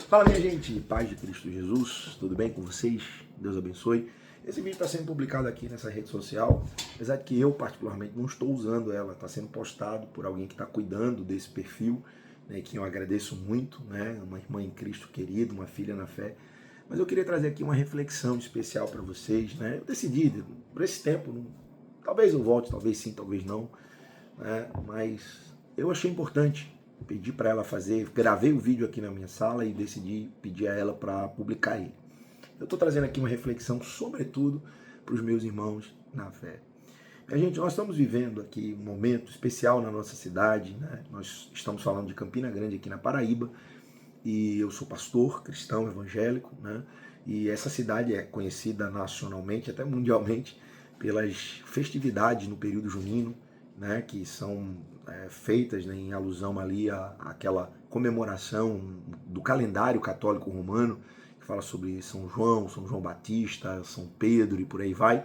Fala, minha gente, paz de Cristo Jesus, tudo bem com vocês? Deus abençoe. Esse vídeo está sendo publicado aqui nessa rede social, apesar de que eu particularmente não estou usando ela, está sendo postado por alguém que está cuidando desse perfil, né, que eu agradeço muito, né, uma irmã em Cristo querida, uma filha na fé. Mas eu queria trazer aqui uma reflexão especial para vocês, né? Eu decidi, por esse tempo, talvez eu volte, talvez sim, talvez não, né? Mas eu achei importante. Pedi para ela fazer, gravei o vídeo aqui na minha sala e decidi pedir a ela para publicar ele. Eu estou trazendo aqui uma reflexão, sobretudo, para os meus irmãos na fé. Gente, nós estamos vivendo aqui um momento especial na nossa cidade, né? Nós estamos falando de Campina Grande, aqui na Paraíba, e eu sou pastor cristão evangélico, né? E essa cidade é conhecida nacionalmente, até mundialmente, pelas festividades no período junino, né? Que são feitas, né, em alusão ali àquela comemoração do calendário católico romano, que fala sobre São João Batista, São Pedro e por aí vai.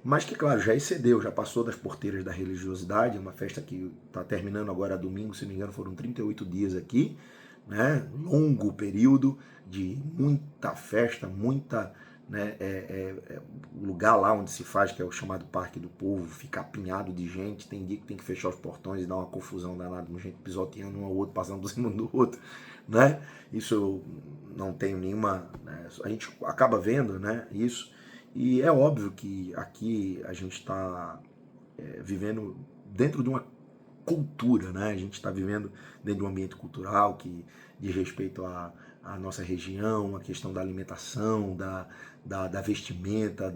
Mas que, claro, já excedeu, já passou das porteiras da religiosidade, uma festa que está terminando agora domingo, se não me engano, foram 38 dias aqui, né? Longo período de muita festa, muita, né, lugar lá onde se faz, que é o chamado Parque do Povo, fica apinhado de gente, tem dia que tem que fechar os portões e dar uma confusão danada, gente pisoteando um ao outro, passando por cima do outro, né? Isso eu não tenho nenhuma, né? A gente acaba vendo, né, isso, e é óbvio que aqui a gente está vivendo dentro de uma cultura, né? A gente está vivendo dentro de um ambiente cultural que diz respeito à nossa região, a questão da alimentação, da vestimenta,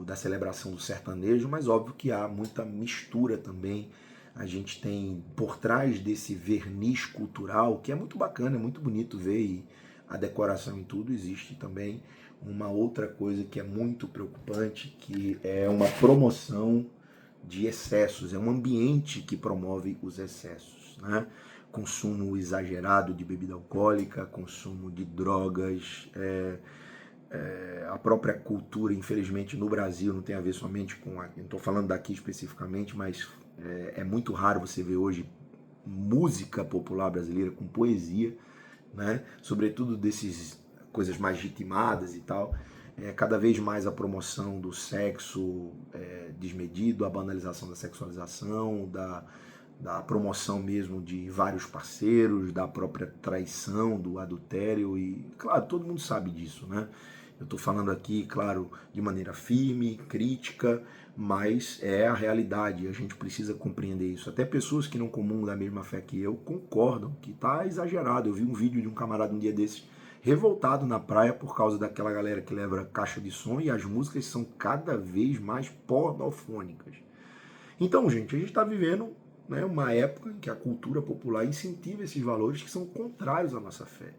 da celebração do sertanejo, mas óbvio que há muita mistura também. A gente tem por trás desse verniz cultural, que é muito bacana, é muito bonito ver, e a decoração e tudo, existe também uma outra coisa que é muito preocupante, que é uma promoção de excessos, é um ambiente que promove os excessos, né? Consumo exagerado de bebida alcoólica, consumo de drogas, a própria cultura, infelizmente, no Brasil, não tem a ver somente com, não estou falando daqui especificamente, mas é muito raro você ver hoje música popular brasileira com poesia, né? Sobretudo desses coisas mais ritmadas e tal. Cada vez mais a promoção do sexo desmedido, a banalização da sexualização, da promoção mesmo de vários parceiros, da própria traição, do adultério, e claro, todo mundo sabe disso, né? Eu estou falando aqui, claro, de maneira firme, crítica, mas é a realidade, a gente precisa compreender isso. Até pessoas que não comungam da mesma fé que eu concordam que está exagerado. Eu vi um vídeo de um camarada um dia desses revoltado na praia por causa daquela galera que leva caixa de som e as músicas são cada vez mais pornofônicas. Então, gente, a gente está vivendo, né, uma época em que a cultura popular incentiva esses valores que são contrários à nossa fé,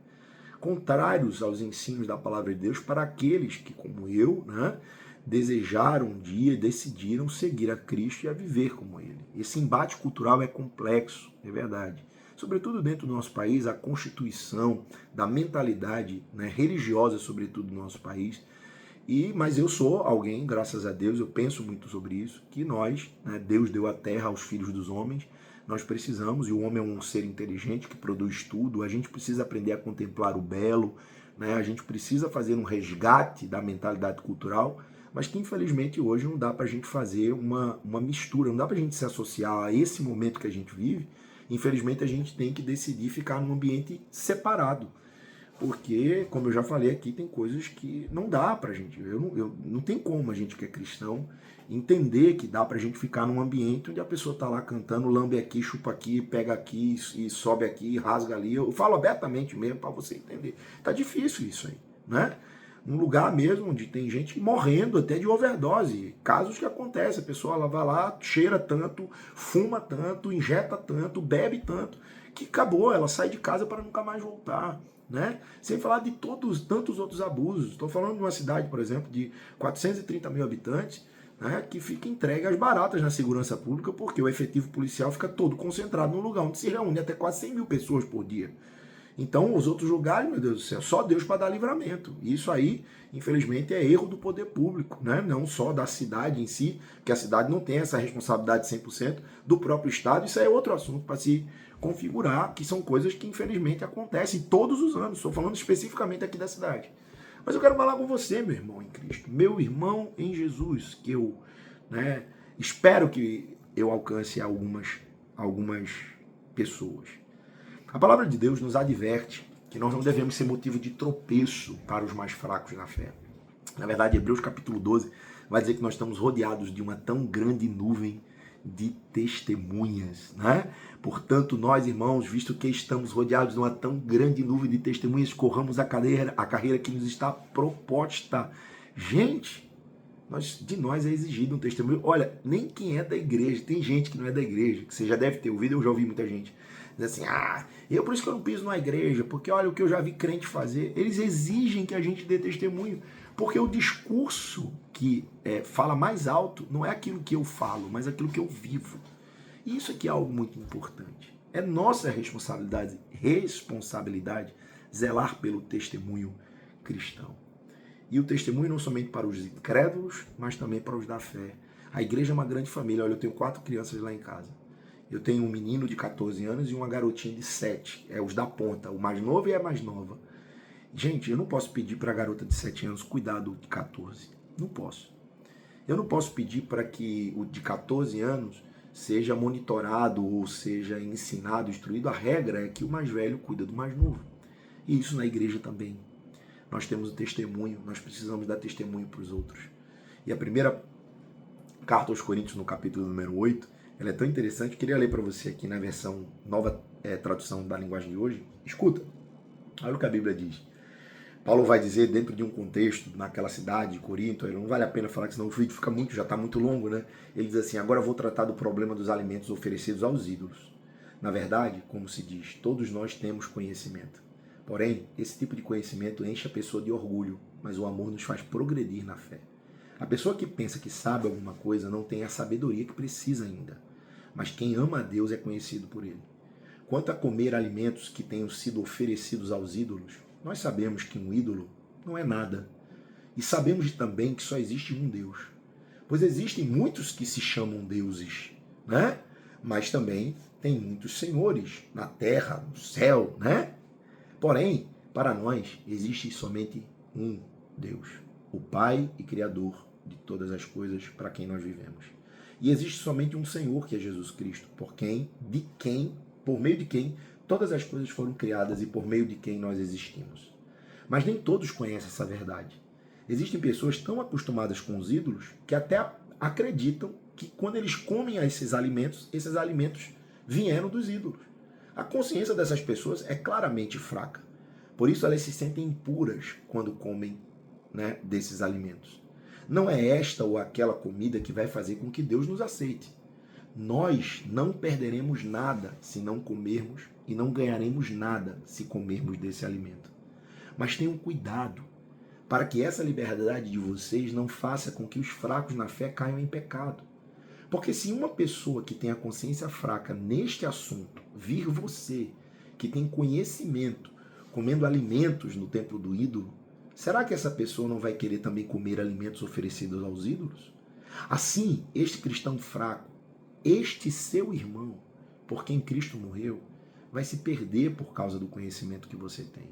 contrários aos ensinos da palavra de Deus para aqueles que, como eu, né, desejaram um dia e decidiram seguir a Cristo e a viver como Ele. Esse embate cultural é complexo, é verdade. Sobretudo dentro do nosso país, a constituição da mentalidade, né, religiosa, sobretudo do nosso país. Mas eu sou alguém, graças a Deus, eu penso muito sobre isso, que nós, né, Deus deu a terra aos filhos dos homens, nós precisamos, e o homem é um ser inteligente que produz tudo, a gente precisa aprender a contemplar o belo, né, a gente precisa fazer um resgate da mentalidade cultural, mas que infelizmente hoje não dá para a gente fazer uma mistura, não dá para a gente se associar a esse momento que a gente vive. Infelizmente a gente tem que decidir ficar num ambiente separado, porque, como eu já falei aqui, tem coisas que não dá pra gente. Não tem como a gente que é cristão entender que dá pra gente ficar num ambiente onde a pessoa tá lá cantando, lambe aqui, chupa aqui, pega aqui e sobe aqui, rasga ali. Eu falo abertamente mesmo para você entender. Tá difícil isso aí, né? Um lugar mesmo onde tem gente morrendo até de overdose. Casos que acontecem, a pessoa ela vai lá, cheira tanto, fuma tanto, injeta tanto, bebe tanto, que acabou, ela sai de casa para nunca mais voltar, né? Sem falar de tantos outros abusos. Estou falando de uma cidade, por exemplo, de 430 mil habitantes, né, que fica entregue às baratas na segurança pública, porque o efetivo policial fica todo concentrado num lugar onde se reúne até quase 100 mil pessoas por dia. Então, os outros lugares, meu Deus do céu, só Deus para dar livramento. Isso aí, infelizmente, é erro do poder público, né? Não só da cidade em si, que a cidade não tem essa responsabilidade 100% do próprio Estado. Isso aí é outro assunto para se configurar, que são coisas que infelizmente acontecem todos os anos. Estou falando especificamente aqui da cidade. Mas eu quero falar com você, meu irmão em Cristo, meu irmão em Jesus, que eu espero que eu alcance algumas pessoas. A palavra de Deus nos adverte que nós não devemos ser motivo de tropeço para os mais fracos na fé. Na verdade, Hebreus capítulo 12 vai dizer que nós estamos rodeados de uma tão grande nuvem de testemunhas, né? Portanto, nós, irmãos, visto que estamos rodeados de uma tão grande nuvem de testemunhas, corramos a carreira que nos está proposta. Gente, de nós é exigido um testemunho. Olha, nem quem é da igreja, tem gente que não é da igreja, que você já deve ter ouvido, eu já ouvi muita gente dizer assim, por isso que eu não piso na igreja, porque olha o que eu já vi crente fazer. Eles exigem que a gente dê testemunho, porque o discurso que fala mais alto não é aquilo que eu falo, mas aquilo que eu vivo. E isso aqui é algo muito importante. É nossa responsabilidade zelar pelo testemunho cristão. E o testemunho não somente para os incrédulos, mas também para os da fé. A igreja é uma grande família. Olha, eu tenho 4 crianças lá em casa. Eu tenho um menino de 14 anos e uma garotinha de 7. É os da ponta, o mais novo e a mais nova. Gente, eu não posso pedir para a garota de 7 anos cuidar do de 14. Não posso. Eu não posso pedir para que o de 14 anos seja monitorado ou seja ensinado, instruído. A regra é que o mais velho cuida do mais novo. E isso na igreja também. Nós temos o testemunho, nós precisamos dar testemunho para os outros. E a primeira carta aos Coríntios, no capítulo número 8, ela é tão interessante, eu queria ler para você aqui na versão nova tradução da linguagem de hoje. Escuta, olha o que a Bíblia diz. Paulo vai dizer dentro de um contexto, naquela cidade de Corinto, não vale a pena falar que senão o vídeo fica já está muito longo, né? Ele diz assim, agora eu vou tratar do problema dos alimentos oferecidos aos ídolos. Na verdade, como se diz, todos nós temos conhecimento. Porém, esse tipo de conhecimento enche a pessoa de orgulho, mas o amor nos faz progredir na fé. A pessoa que pensa que sabe alguma coisa não tem a sabedoria que precisa ainda, mas quem ama a Deus é conhecido por ele. Quanto a comer alimentos que tenham sido oferecidos aos ídolos, nós sabemos que um ídolo não é nada. E sabemos também que só existe um Deus. Pois existem muitos que se chamam deuses, né? Mas também tem muitos senhores na terra, no céu, né? Porém, para nós, existe somente um Deus, o Pai e Criador de todas as coisas para quem nós vivemos. E existe somente um Senhor, que é Jesus Cristo, por meio de quem todas as coisas foram criadas e por meio de quem nós existimos. Mas nem todos conhecem essa verdade. Existem pessoas tão acostumadas com os ídolos que até acreditam que quando eles comem esses alimentos vieram dos ídolos. A consciência dessas pessoas é claramente fraca. Por isso elas se sentem impuras quando comem, desses alimentos. Não é esta ou aquela comida que vai fazer com que Deus nos aceite. Nós não perderemos nada se não comermos e não ganharemos nada se comermos desse alimento. Mas tenham cuidado para que essa liberdade de vocês não faça com que os fracos na fé caiam em pecado. Porque se uma pessoa que tem a consciência fraca neste assunto vir você, que tem conhecimento, comendo alimentos no templo do ídolo, será que essa pessoa não vai querer também comer alimentos oferecidos aos ídolos? Assim, este cristão fraco, este seu irmão, por quem Cristo morreu, vai se perder por causa do conhecimento que você tem.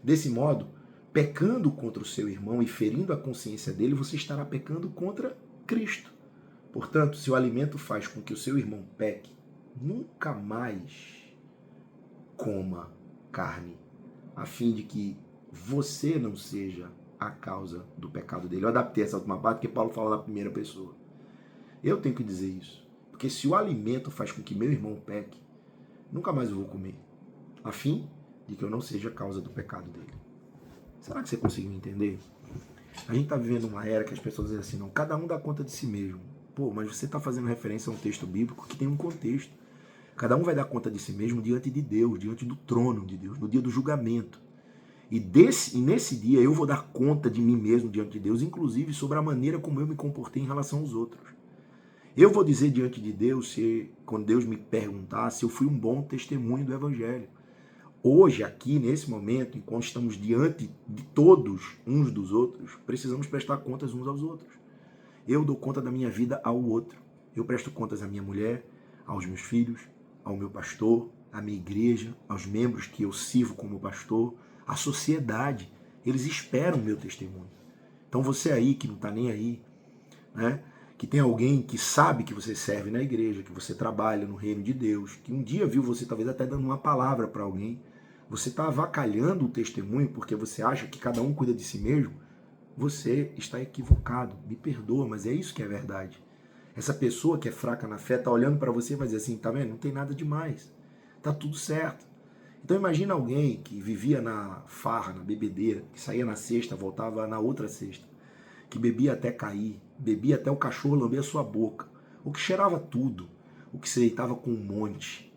Desse modo, pecando contra o seu irmão e ferindo a consciência dele, você estará pecando contra Cristo. Portanto, se o alimento faz com que o seu irmão peque, nunca mais coma carne, a fim de que você não seja a causa do pecado dele. Eu adaptei essa última parte porque Paulo fala na primeira pessoa. Eu tenho que dizer isso, porque se o alimento faz com que meu irmão peque, nunca mais eu vou comer, a fim de que eu não seja a causa do pecado dele. Será que você conseguiu entender? A gente está vivendo uma era que as pessoas dizem assim, não, cada um dá conta de si mesmo. Pô, mas você está fazendo referência a um texto bíblico que tem um contexto. Cada um vai dar conta de si mesmo diante de Deus, diante do trono de Deus, no dia do julgamento. E nesse dia eu vou dar conta de mim mesmo diante de Deus, inclusive sobre a maneira como eu me comportei em relação aos outros. Eu vou dizer diante de Deus, quando Deus me perguntar, se eu fui um bom testemunho do Evangelho. Hoje, aqui, nesse momento, enquanto estamos diante de todos uns dos outros, precisamos prestar contas uns aos outros. Eu dou conta da minha vida ao outro. Eu presto contas à minha mulher, aos meus filhos, ao meu pastor, a minha igreja, aos membros que eu sirvo como pastor, a sociedade, eles esperam o meu testemunho. Então você aí que não está nem aí, né? Que tem alguém que sabe que você serve na igreja, que você trabalha no reino de Deus, que um dia viu você talvez até dando uma palavra para alguém, você está avacalhando o testemunho porque você acha que cada um cuida de si mesmo, você está equivocado. Me perdoa, mas é isso que é verdade. Essa pessoa que é fraca na fé está olhando para você e vai dizer assim, tá vendo? Não tem nada demais. Tá tudo certo. Então imagina alguém que vivia na farra, na bebedeira, que saía na sexta, voltava na outra sexta, que bebia até cair, bebia até o cachorro lamber a sua boca, o que cheirava tudo, o que se deitava com um monte.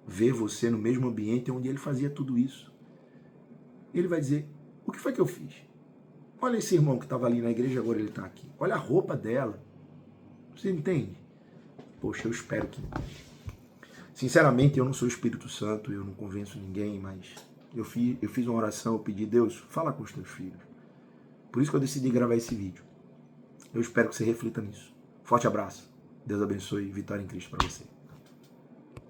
Ver você no mesmo ambiente onde ele fazia tudo isso. Ele vai dizer, o que foi que eu fiz? Olha esse irmão que estava ali na igreja, agora ele está aqui. Olha a roupa dela. Você entende? Poxa, eu espero que... Sinceramente, eu não sou Espírito Santo, eu não convenço ninguém, mas eu fiz uma oração, eu pedi, Deus, fala com os teus filhos. Por isso que eu decidi gravar esse vídeo. Eu espero que você reflita nisso. Forte abraço. Deus abençoe e vitória em Cristo para você.